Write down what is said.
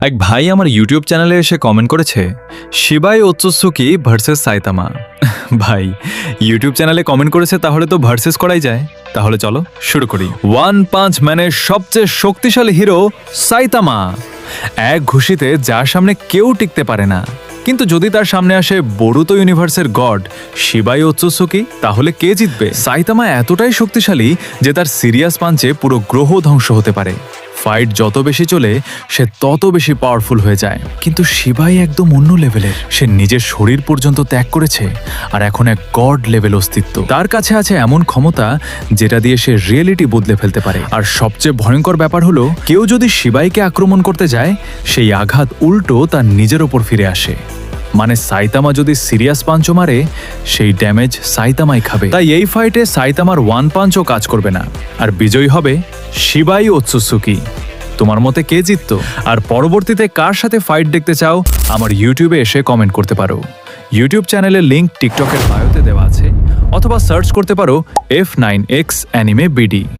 এক ভাই আমার ইউটিউব চ্যানেলে এসে কমেন্ট করেছে শিবাই ওৎসুকি ভার্সেস সাইতামা। ভাই ইউটিউব চ্যানেলে কমেন্ট করেছে, তাহলে তো ভার্সেস করাই যায়। তাহলে চলো শুরু করি। ওয়ান পাঞ্চ ম্যানের সবচেয়ে শক্তিশালী হিরো সাইতামা, এক ঘুষিতে যার সামনে কেউ টিকতে পারে না। কিন্তু যদি তার সামনে আসে বরুতো ইউনিভার্সের গড শিবাই ওৎসুকি, তাহলে কে জিতবে? সাইতামা এতটাই শক্তিশালী যে তার সিরিয়াস পাঞ্চে পুরো গ্রহ ধ্বংস হতে পারে। ফাইট যত বেশি চলে সে তত বেশি পাওয়ারফুল হয়ে যায়। কিন্তু শিবাই একদম অন্য লেভেলের। সে নিজের শরীর পর্যন্ত ত্যাগ করেছে আর এখন এক গড লেভেল অস্তিত্ব। তার কাছে আছে এমন ক্ষমতা যেটা দিয়ে সে রিয়েলিটি বদলে ফেলতে পারে। আর সবচেয়ে ভয়ঙ্কর ব্যাপার হলো, কেউ যদি শিবাইকে আক্রমণ করতে যায়, সেই আঘাত উল্টো তার নিজের ওপর ফিরে আসে। মানে সাইতামা যদি সিরিয়াস পাঞ্চও মারে, সেই ড্যামেজ সাইতামাই খাবে। তাই এই ফাইটে সাইতামার ওয়ান পাঞ্চও কাজ করবে না, আর বিজয়ী হবে শিবাই ওৎসুকি। তোমার মতে কে জিততো? আর পরবর্তীতে কার সাথে ফাইট দেখতে চাও আমার ইউটিউবে এসে কমেন্ট করতে পারো। ইউটিউব চ্যানেলের লিংক টিকটকের বায়োতে দেওয়া আছে, অথবা সার্চ করতে পারো F9X অ্যানিমে বিডি।